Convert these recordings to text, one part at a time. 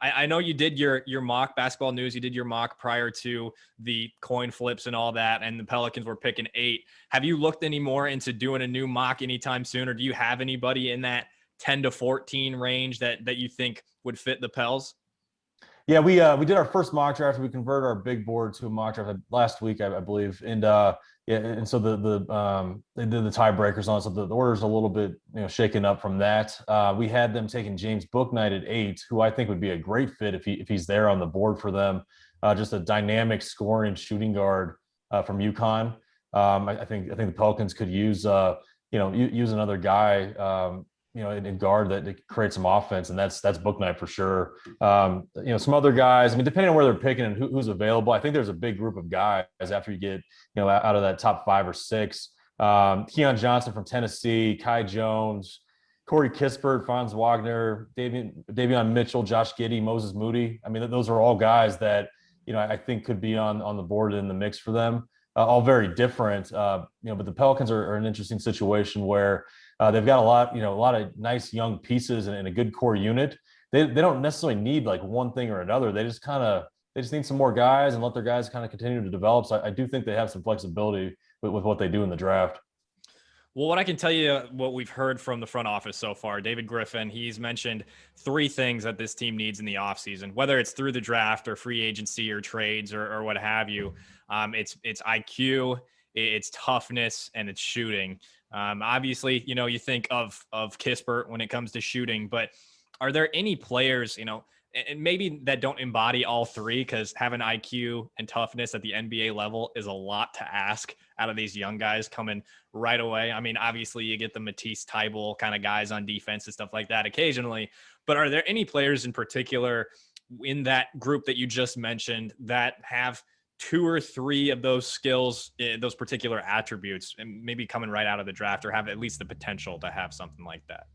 I know you did your mock Basketball News. You did your mock prior to the coin flips and all that, and the Pelicans were picking 8. Have you looked any more into doing a new mock anytime soon, or do you have anybody in that 10 to 14 range that you think would fit the Pels? Yeah, we did our first mock draft. We converted our big board to a mock draft last week, I believe, and yeah, and so they did the tiebreakers on it, so the order's a little bit shaken up from that. We had them taking James Bouknight at 8, who I think would be a great fit if he's there on the board for them. Just a dynamic scoring and shooting guard from UConn. I think the Pelicans could use use another guy. In guard that creates some offense, and that's Bouknight for sure. Some other guys. I mean, depending on where they're picking and who's available, I think there's a big group of guys after you get out of that top 5 or 6. Keon Johnson from Tennessee, Kai Jones, Corey Kispert, Franz Wagner, Davion Mitchell, Josh Giddey, Moses Moody. I mean, those are all guys that I think could be on the board in the mix for them. All very different, but the Pelicans are an interesting situation where they've got a lot of nice young pieces and a good core unit. They don't necessarily need like one thing or another. They just need some more guys and let their guys kind of continue to develop. So I do think they have some flexibility with what they do in the draft. Well, what I can tell you, what we've heard from the front office so far, David Griffin, he's mentioned 3 things that this team needs in the offseason, whether it's through the draft or free agency or trades or what have you. It's IQ, it's toughness, and it's shooting. Obviously, you think of Kispert when it comes to shooting, but are there any players, and maybe that don't embody all 3, because having IQ and toughness at the NBA level is a lot to ask out of these young guys coming right away. I mean, obviously you get the Matisse Thybulle kind of guys on defense and stuff like that occasionally, but are there any players in particular in that group that you just mentioned that have 2 or 3 of those skills, those particular attributes, and maybe coming right out of the draft, or have at least the potential to have something like that?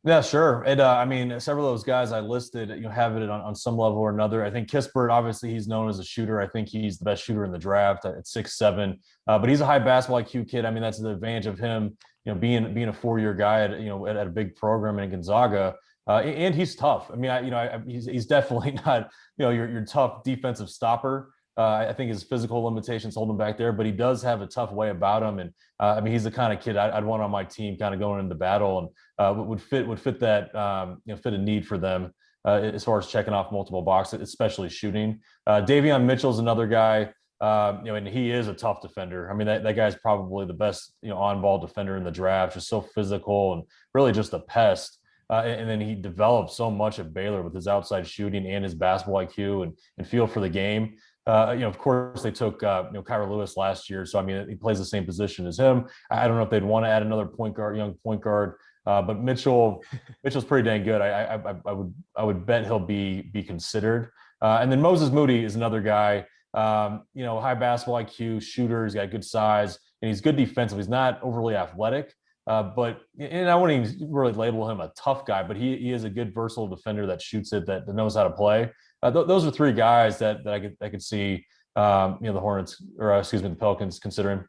Yeah, sure. And I mean, several of those guys I listed, have it on some level or another. I think Kispert, obviously, he's known as a shooter. I think he's the best shooter in the draft at 6'7". But he's a high basketball IQ kid. I mean, that's the advantage of him, being a 4-year guy at a big program in Gonzaga. And he's tough. I mean, he's definitely not, your tough defensive stopper. I think his physical limitations hold him back there, but he does have a tough way about him. And I mean, he's the kind of kid I'd want on my team, kind of going into battle, and would fit that fit a need for them as far as checking off multiple boxes, especially shooting. Davion Mitchell is another guy, and he is a tough defender. I mean, that guy's probably the best on-ball defender in the draft, just so physical and really just a pest. And then he developed so much at Baylor with his outside shooting and his basketball IQ and feel for the game. Of course, they took Kyra Lewis last year, so I mean, he plays the same position as him. I don't know if they'd want to add another young point guard, but Mitchell's pretty dang good. I would bet he'll be considered. And then Moses Moody is another guy. High basketball IQ, shooter. He's got good size, and he's good defensive. He's not overly athletic, but I wouldn't even really label him a tough guy. But he is a good versatile defender that shoots it, that knows how to play. Those are 3 guys that I could see the Hornets, or the Pelicans considering.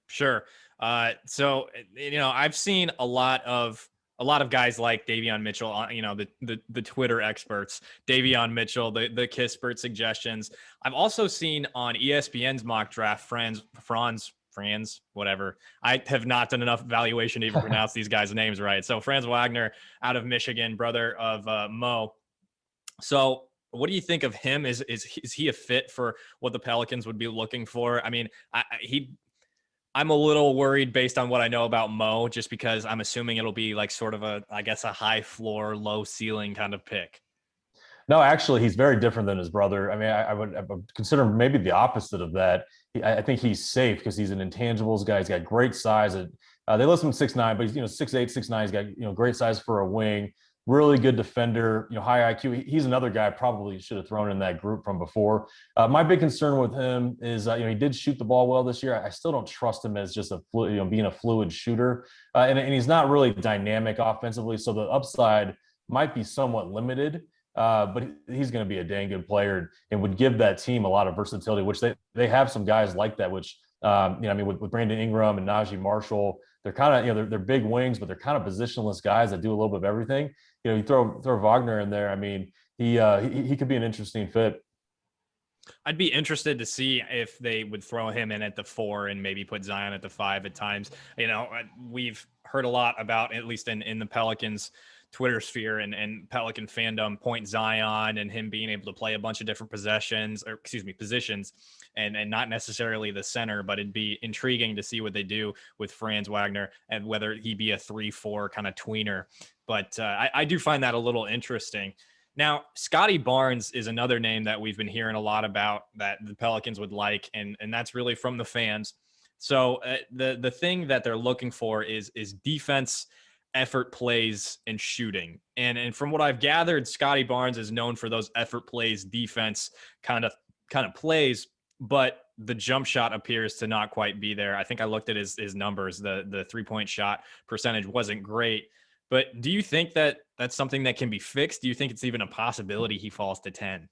Sure. So I've seen a lot of guys like Davion Mitchell, the Twitter experts, Davion Mitchell, the Kispert suggestions. I've also seen on ESPN's mock draft, Franz, whatever. I have not done enough evaluation to even pronounce these guys' names right. So Franz Wagner out of Michigan, brother of Mo. So what do you think of him? Is he a fit for what the Pelicans would be looking for? I mean, I'm a little worried based on what I know about Mo, just because I'm assuming it'll be like sort of a high floor, low ceiling kind of pick. No, actually, he's very different than his brother. I mean, I would consider maybe the opposite of that. I think he's safe because he's an intangibles guy. He's got great size. They list him 6'9", but he's 6'8", 6'9". He's got great size for a wing. Really good defender, high IQ. He's another guy I probably should have thrown in that group from before. My big concern with him is, he did shoot the ball well this year. I still don't trust him as just being a fluid shooter, and he's not really dynamic offensively. So the upside might be somewhat limited, but he's going to be a dang good player and would give that team a lot of versatility, which they have some guys like that. Which with Brandon Ingram and Najee Marshall, they're kind of they're big wings, but they're kind of positionless guys that do a little bit of everything. You throw Wagner in there. I mean, he could be an interesting fit. I'd be interested to see if they would throw him in at the 4 and maybe put Zion at the 5 at times. We've heard a lot about, at least in the Pelicans Twitter sphere and Pelican fandom, point Zion and him being able to play a bunch of different positions and not necessarily the center, but it'd be intriguing to see what they do with Franz Wagner and whether he be a 3-4 kind of tweener. But I do find that a little interesting. Now, Scotty Barnes is another name that we've been hearing a lot about that the Pelicans would like, and that's really from the fans. So the thing that they're looking for is defense, effort plays, and shooting. And from what I've gathered, Scotty Barnes is known for those effort plays, defense kind of plays, but the jump shot appears to not quite be there. I think I looked at his numbers. The 3-point shot percentage wasn't great. But do you think that that's something that can be fixed? Do you think it's even a possibility he falls to 10?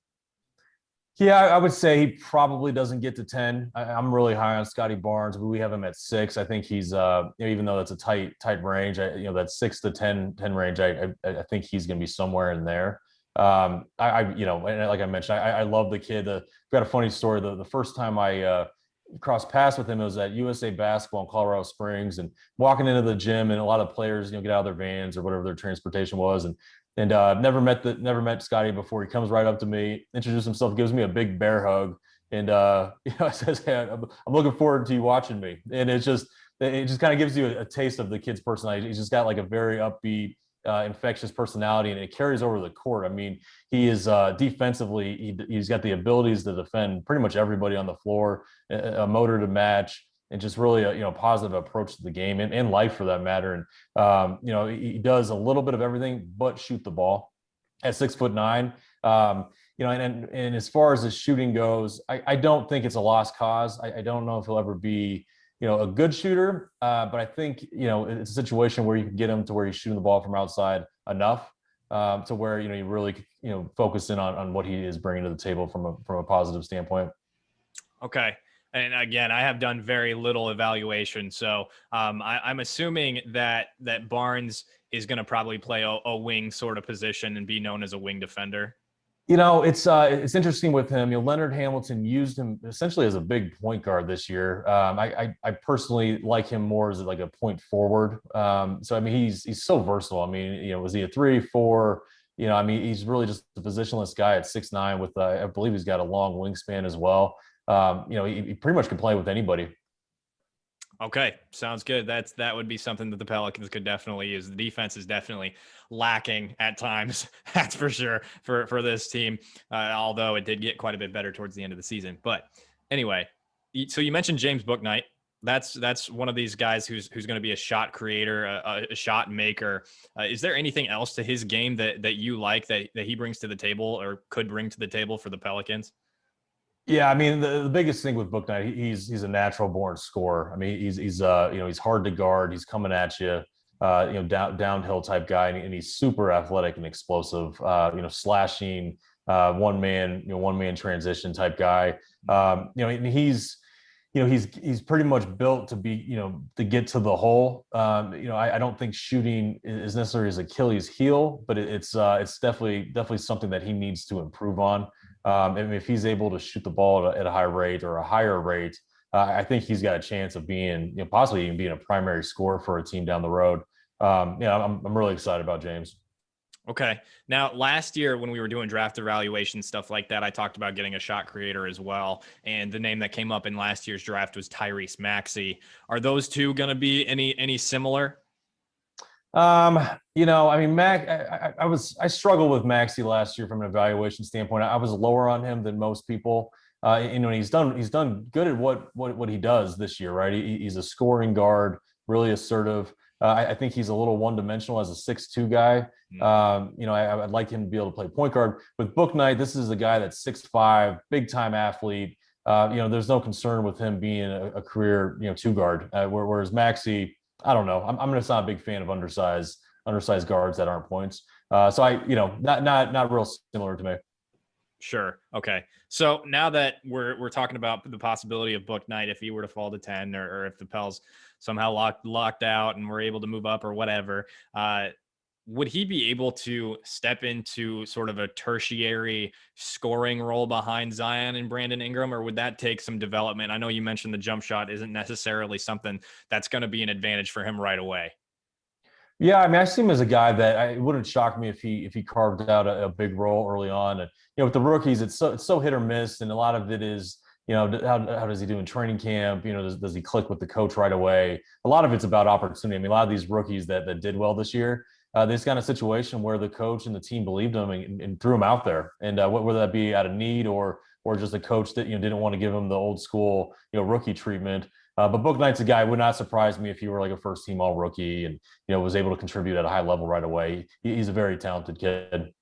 Yeah, I would say he probably doesn't get to 10. I'm really high on Scotty Barnes, but we have him at 6. I think he's, even though that's a tight range, that 6 to 10 range, I think he's going to be somewhere in there. And like I mentioned, I love the kid. I've got a funny story. The first time I crossed paths with him, it was at USA Basketball in Colorado Springs, and walking into the gym, and a lot of players, get out of their vans or whatever their transportation was, and never met Scotty before. He comes right up to me, introduces himself, gives me a big bear hug, and says, "Hey, I'm looking forward to you watching me." And it just kind of gives you a taste of the kid's personality. He's just got like a very upbeat, infectious personality, and it carries over the court. I mean, he is defensively, he's got the abilities to defend pretty much everybody on the floor, a motor to match, and just really a positive approach to the game and life for that matter. And he does a little bit of everything but shoot the ball at 6'9". And as far as his shooting goes, I don't think it's a lost cause. I don't know if he'll ever be a good shooter, but I think it's a situation where you can get him to where he's shooting the ball from outside enough to where you really focus in on what he is bringing to the table from a positive standpoint. Okay. And again, I have done very little evaluation, so I'm assuming that Barnes is going to probably play a wing sort of position and be known as a wing defender. It's interesting with him. Leonard Hamilton used him essentially as a big point guard this year. I personally like him more as like a point forward. So I mean, he's so versatile. I mean, was he a 3, 4? I mean, he's really just a positionless guy at 6'9" with I believe he's got a long wingspan as well. He pretty much can play with anybody. Okay, sounds good. That would be something that the Pelicans could definitely use. The defense is definitely lacking at times, that's for sure, for this team, although it did get quite a bit better towards the end of the season. But anyway, so you mentioned James Bouknight. That's one of these guys who's going to be a shot creator, a shot maker. Is there anything else to his game that you like that he brings to the table or could bring to the table for the Pelicans? Yeah, I mean the biggest thing with Bouknight, he's a natural born scorer. I mean he's hard to guard. He's coming at you, downhill type guy, and he's super athletic and explosive. Slashing, one man transition type guy. And he's pretty much built to be to get to the hole. I don't think shooting is necessarily his Achilles heel, but it's definitely something that he needs to improve on. And if he's able to shoot the ball at a high rate or a higher rate, I think he's got a chance of being, possibly even being a primary scorer for a team down the road. I'm really excited about James. Okay. Now, last year when we were doing draft evaluation, stuff like that, I talked about getting a shot creator as well. And the name that came up in last year's draft was Tyrese Maxey. Are those two going to be any similar? I mean, I struggled with Maxey last year from an evaluation standpoint. I was lower on him than most people. He's done good at what he does this year, right? He's a scoring guard, really assertive. I think he's a little one-dimensional as a 6'2" guy. I'd like him to be able to play point guard. With Bouknight, this is a guy that's 6'5", big-time athlete. There's no concern with him being a career, two guard. Whereas Maxey, I don't know. I'm just not a big fan of undersized guards that aren't points. So not real similar to me. Sure. Okay. So now that we're talking about the possibility of Bouknight, if he were to fall to 10 or if the Pels somehow locked out and we're able to move up or whatever, would he be able to step into sort of a tertiary scoring role behind Zion and Brandon Ingram, or would that take some development? I know you mentioned the jump shot isn't necessarily something that's going to be an advantage for him right away. Yeah, I mean, I see him as a guy that it wouldn't shock me if he carved out a big role early on. And with the rookies, it's so hit or miss, and a lot of it is how does he do in training camp? Does he click with the coach right away? A lot of it's about opportunity. I mean, a lot of these rookies that did well this year, they just got in a situation where the coach and the team believed him and threw him out there, and whether that be out of need or just a coach that didn't want to give him the old school rookie treatment. But Book Knight's a guy, would not surprise me if he were like a first team all rookie and was able to contribute at a high level right away. He's a very talented kid.